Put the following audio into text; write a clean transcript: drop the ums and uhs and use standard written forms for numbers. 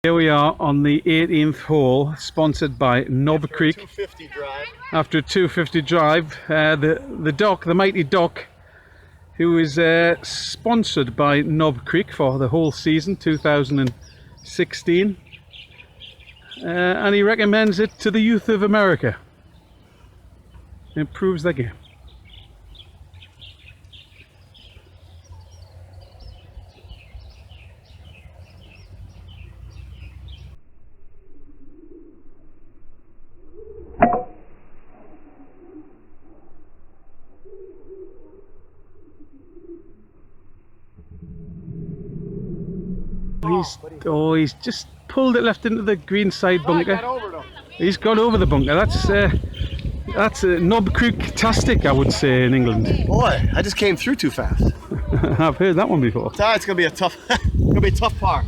Here we are on the 18th hole, sponsored by Knob Creek. 250 drive. After a 250 drive, the Doc, the mighty Doc, who is sponsored by Knob Creek for the whole season 2016, and he recommends it to the youth of America. It improves their game. He's just pulled it left into the green side bunker. He's got over the bunker. That's Knob Creek-tastic, I would say, in England. Boy, I just came through too fast. I've heard that one before. It's gonna be a tough, par.